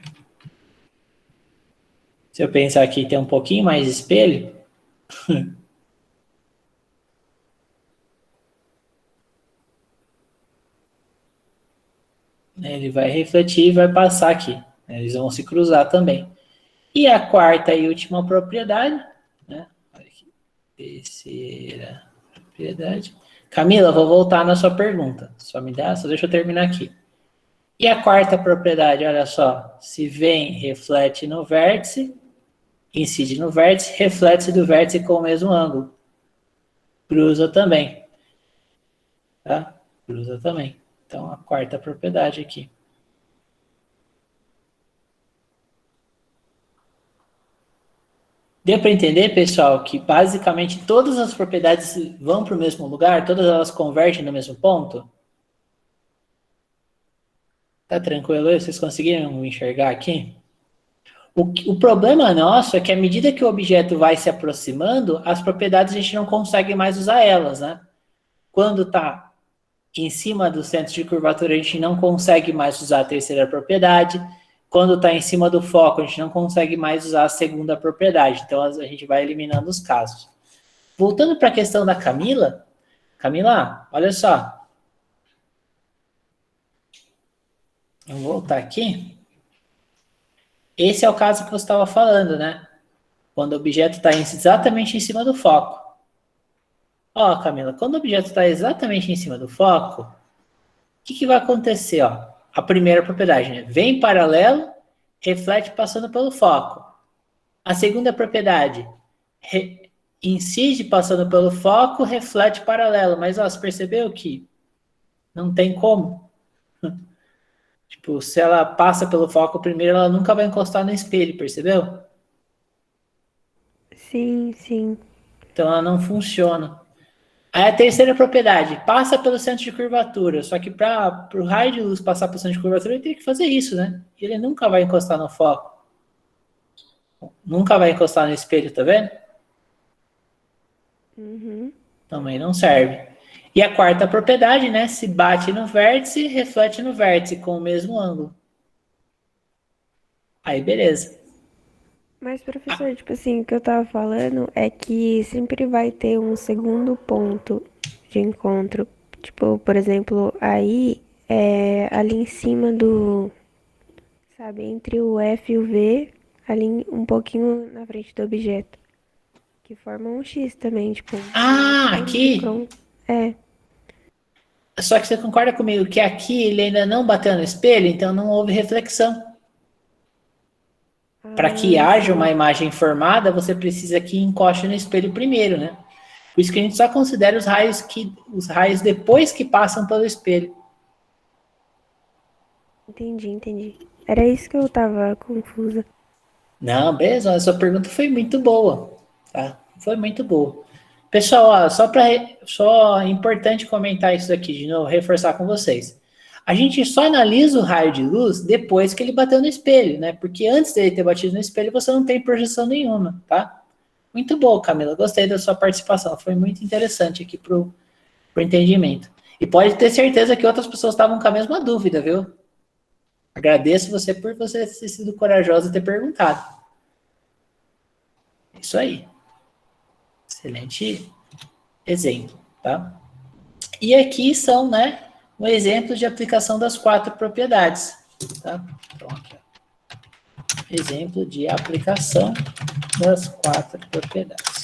Se eu pensar aqui tem um pouquinho mais de espelho, ele vai refletir e vai passar aqui. Eles vão se cruzar também. E a quarta e última propriedade, né? Olha aqui. Terceira propriedade. Camila, vou voltar na sua pergunta. Só deixa eu terminar aqui. E a quarta propriedade, olha só. Se vem, reflete no vértice, incide no vértice, reflete do vértice com o mesmo ângulo. Cruza também. Tá? Cruza também. Então, a quarta propriedade aqui. Deu para entender, pessoal, que basicamente todas as propriedades vão para o mesmo lugar? Todas elas convergem no mesmo ponto? Tá tranquilo? Vocês conseguiram enxergar aqui? O problema nosso é que à medida que o objeto vai se aproximando, as propriedades a gente não consegue mais usar elas, né? Quando está em cima do centro de curvatura, a gente não consegue mais usar a terceira propriedade. Quando está em cima do foco, a gente não consegue mais usar a segunda propriedade. Então, a gente vai eliminando os casos. Voltando para a questão da Camila. Camila, olha só. Eu vou voltar aqui. Esse é o caso que você estava falando, né? Quando o objeto está exatamente em cima do foco. Ó, Camila, quando o objeto está exatamente em cima do foco, o que vai acontecer? Ó? A primeira propriedade, né? Vem em paralelo, reflete passando pelo foco. A segunda propriedade, incide passando pelo foco, reflete paralelo. Mas ó, você percebeu que não tem como? Tipo, se ela passa pelo foco primeiro, ela nunca vai encostar no espelho, percebeu? Sim, sim. Então ela não funciona. Aí a terceira propriedade, passa pelo centro de curvatura. Só que para o raio de luz passar pelo centro de curvatura, ele tem que fazer isso, né? E ele nunca vai encostar no foco. Nunca vai encostar no espelho, tá vendo? Uhum. Também não serve. E a quarta propriedade, né? Se bate no vértice, reflete no vértice com o mesmo ângulo. Aí, beleza. Mas, professor, tipo assim, o que eu tava falando é que sempre vai ter um segundo ponto de encontro. Tipo, por exemplo, aí ali em cima do, sabe, entre o F e o V, ali um pouquinho na frente do objeto, que forma um X também, tipo, um outro Ah, ponto de aqui. Crohn. É. Só que você concorda comigo que aqui ele ainda não bateu no espelho, então não houve reflexão. Para que Ah, haja uma sim. imagem formada, você precisa que encoste no espelho primeiro, né? Por isso que a gente só considera os raios depois que passam pelo espelho. Entendi, entendi. Era isso que eu tava confusa. Não, beleza, a sua pergunta foi muito boa, tá? Foi muito boa. Pessoal, ó, só é importante comentar isso aqui de novo, reforçar com vocês. A gente só analisa o raio de luz depois que ele bateu no espelho, né? Porque antes dele ter batido no espelho, você não tem projeção nenhuma, tá? Muito bom, Camila. Gostei da sua participação. Foi muito interessante aqui pro entendimento. E pode ter certeza que outras pessoas estavam com a mesma dúvida, viu? Agradeço você por você ter sido corajosa e ter perguntado. Isso aí. Excelente exemplo, tá? E aqui são, né, um exemplo de aplicação das quatro propriedades, tá? Então, aqui, ó. Exemplo de aplicação das quatro propriedades.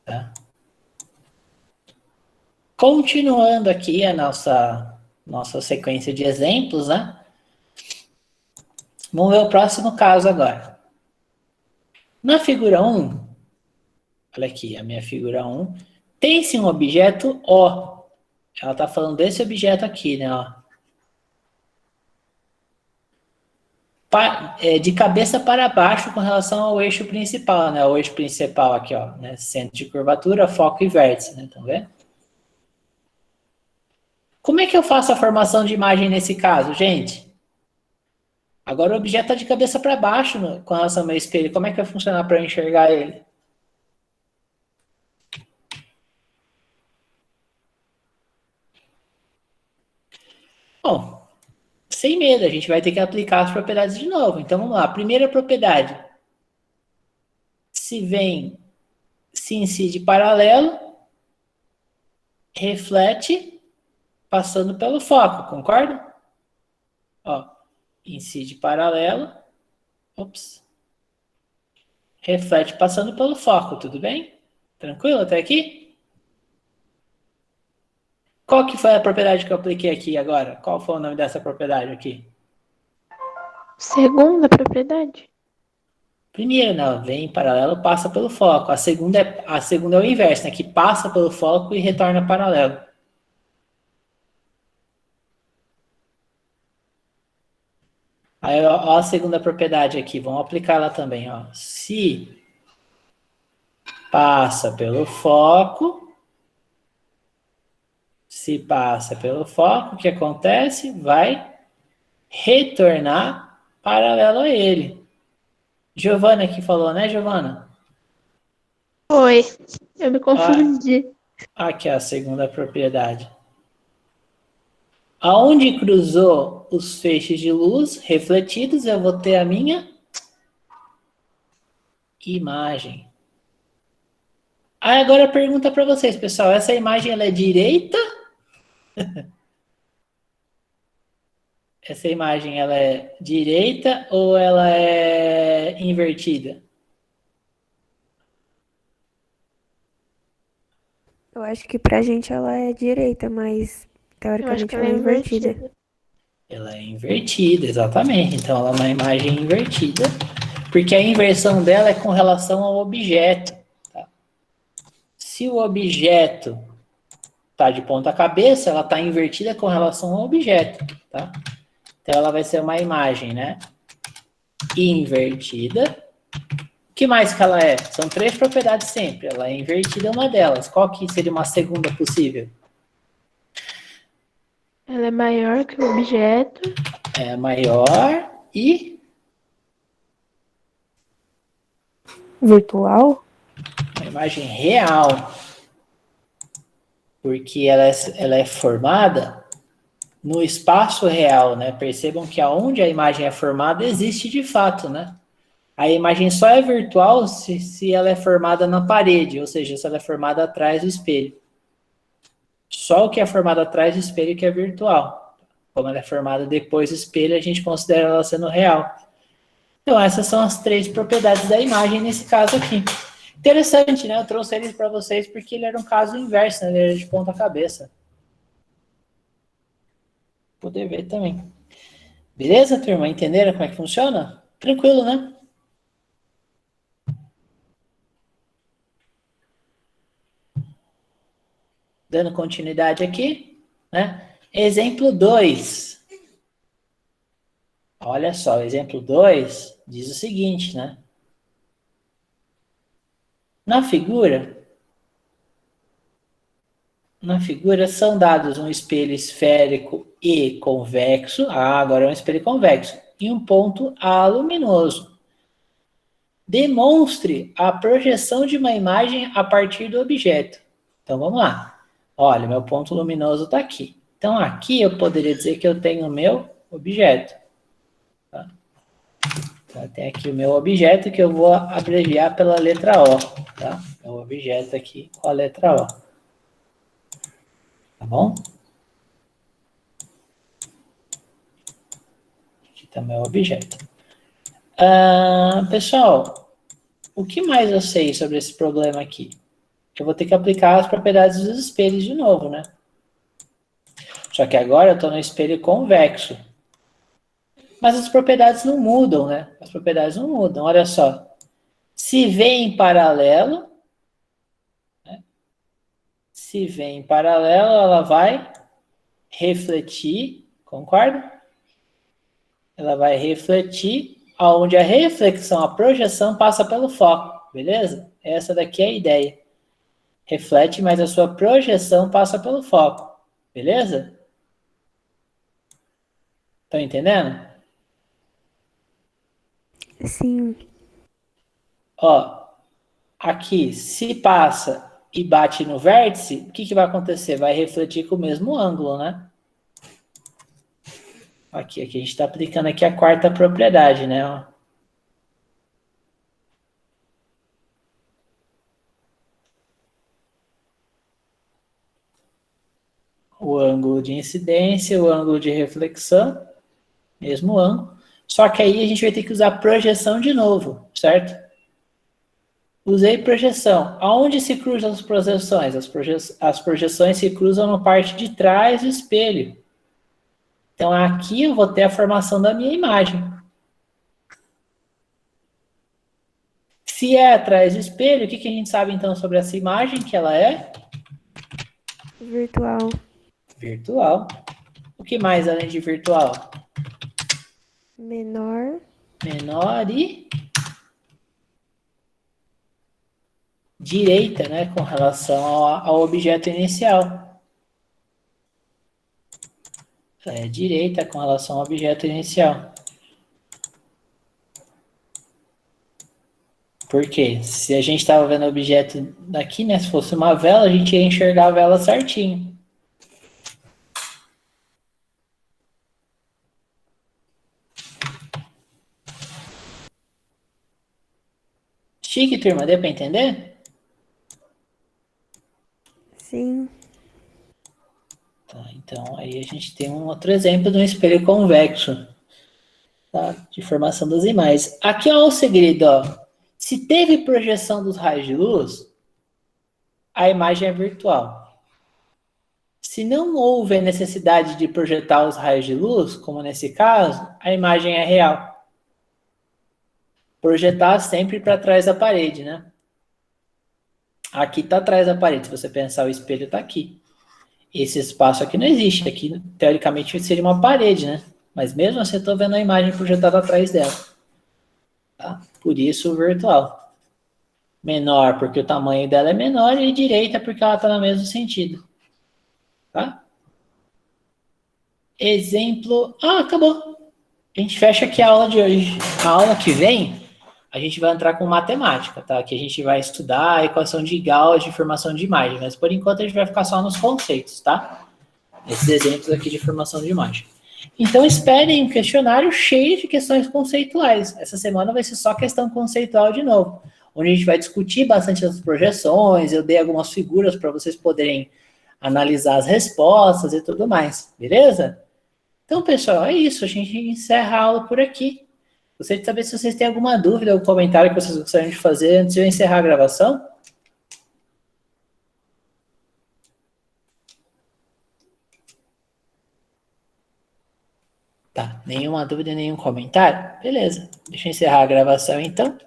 Tá? Continuando aqui a nossa sequência de exemplos, né? Vamos ver o próximo caso agora. Na figura 1, olha aqui, a minha figura 1, tem-se um objeto O. Ela está falando desse objeto aqui, né? Ó. De cabeça para baixo com relação ao eixo principal, né? O eixo principal aqui, ó, né? Centro de curvatura, foco e vértice, né? Estão vendo? Como é que eu faço a formação de imagem nesse caso, gente? Agora o objeto está de cabeça para baixo com relação ao meu espelho. Como é que vai funcionar para eu enxergar ele? Bom, sem medo, a gente vai ter que aplicar as propriedades de novo. Então vamos lá. Primeira propriedade. Se incide paralelo, reflete passando pelo foco, concorda? Ó, incide paralelo, ops, reflete passando pelo foco, tudo bem? Tranquilo até aqui? Qual que foi a propriedade que eu apliquei aqui agora? Qual foi o nome dessa propriedade aqui? Segunda propriedade. Primeiro, né? Vem em paralelo, passa pelo foco. A segunda é o inverso, né? Que passa pelo foco e retorna paralelo. Aí, ó, a segunda propriedade aqui, vamos aplicar ela também, ó. Se passa pelo foco, o que acontece? Vai retornar paralelo a ele. Giovana que falou, né, Giovana? Oi, eu me Ah, confundi. aqui é a segunda propriedade. Aonde cruzou os feixes de luz refletidos, eu vou ter a minha imagem. Aí agora pergunta para vocês, pessoal, essa imagem ela é direita? Essa imagem ela é direita ou ela é invertida? Eu acho que pra gente ela é direita, mas Eu acho teoricamente que ela ela é é invertida. invertida. Ela é invertida, exatamente. Então, ela é uma imagem invertida, porque a inversão dela é com relação ao objeto. Tá? Se o objeto está de ponta cabeça, ela está invertida com relação ao objeto. Tá? Então, ela vai ser uma imagem, né? Invertida. O que mais que ela é? São 3 propriedades sempre. Ela é invertida uma delas. Qual que seria uma segunda possível? Ela é maior que o objeto. É maior e Virtual? uma imagem real. Porque ela é formada no espaço real, né? Percebam que aonde a imagem é formada existe de fato, né? A imagem só é virtual se ela é formada na parede, ou seja, se ela é formada atrás do espelho. Só o que é formado atrás do espelho que é virtual. Como ela é formada depois do espelho, a gente considera ela sendo real. Então, essas são as 3 propriedades da imagem nesse caso aqui. Interessante, né? Eu trouxe eles para vocês porque ele era um caso inverso, né? Ele era de ponta cabeça. Poder ver também. Beleza, turma? Entenderam como é que funciona? Tranquilo, né? Dando continuidade aqui, né? Exemplo 2. Olha só, o exemplo 2 diz o seguinte, né? Na figura são dados um espelho esférico e convexo. Ah, agora é um espelho convexo. E um ponto A luminoso. Demonstre a projeção de uma imagem a partir do objeto. Então, vamos lá. Olha, meu ponto luminoso está aqui. Então, aqui eu poderia dizer que eu tenho o meu objeto. Tá? Então, tem aqui o meu objeto que eu vou abreviar pela letra O. Tá? Meu objeto aqui com a letra O. Tá bom? Aqui está meu objeto. Pessoal, o que mais eu sei sobre esse problema aqui? Eu vou ter que aplicar as propriedades dos espelhos de novo, né? Só que agora eu estou no espelho convexo. Mas as propriedades não mudam, né? As propriedades não mudam. Olha só. Se vem em paralelo, né? Se vem em paralelo, ela vai refletir, concorda? Ela vai refletir, onde a reflexão, a projeção passa pelo foco, beleza? Essa daqui é a ideia. Reflete, mas a sua projeção passa pelo foco, beleza? Estão entendendo? Sim. Ó, aqui, se passa e bate no vértice, o que vai acontecer? Vai refletir com o mesmo ângulo, né? Aqui a gente está aplicando aqui a 4ª propriedade, né? Ó. O ângulo de incidência, o ângulo de reflexão, mesmo ângulo. Só que aí a gente vai ter que usar projeção de novo, certo? Usei projeção. Aonde se cruzam as projeções? As projeções se cruzam na parte de trás do espelho. Então, aqui eu vou ter a formação da minha imagem. Se é atrás do espelho, o que a gente sabe, então, sobre essa imagem? Que ela é? Virtual. Virtual. O que mais além de virtual? Menor. Menor e direita, né? Com relação ao objeto inicial. É direita com relação ao objeto inicial. Por quê? Se a gente estava vendo o objeto daqui, né? Se fosse uma vela, a gente ia enxergar a vela certinho. Chique, turma, deu para entender? Sim. Tá, então, aí a gente tem um outro exemplo de um espelho convexo, tá? De formação das imagens. Aqui, ó, o segredo, ó. Se teve projeção dos raios de luz, a imagem é virtual. Se não houver necessidade de projetar os raios de luz, como nesse caso, a imagem é real. Projetar sempre para trás da parede, né? Aqui está atrás da parede. Se você pensar, o espelho está aqui. Esse espaço aqui não existe. Aqui, teoricamente, seria uma parede, né? Mas mesmo assim, eu estou vendo a imagem projetada atrás dela. Tá? Por isso, o virtual. Menor, porque o tamanho dela é menor, e direita, porque ela está no mesmo sentido. Tá? Exemplo... acabou. A gente fecha aqui a aula de hoje. A aula que vem, a gente vai entrar com matemática, tá? Que a gente vai estudar a equação de Gauss de formação de imagem. Mas, por enquanto, a gente vai ficar só nos conceitos, tá? Esses exemplos aqui de formação de imagem. Então, esperem um questionário cheio de questões conceituais. Essa semana vai ser só questão conceitual de novo, onde a gente vai discutir bastante as projeções, eu dei algumas figuras para vocês poderem analisar as respostas e tudo mais, beleza? Então, pessoal, é isso. A gente encerra a aula por aqui. Gostaria de saber se vocês têm alguma dúvida ou comentário que vocês gostariam de fazer antes de eu encerrar a gravação. Tá, nenhuma dúvida, nenhum comentário? Beleza, deixa eu encerrar a gravação então.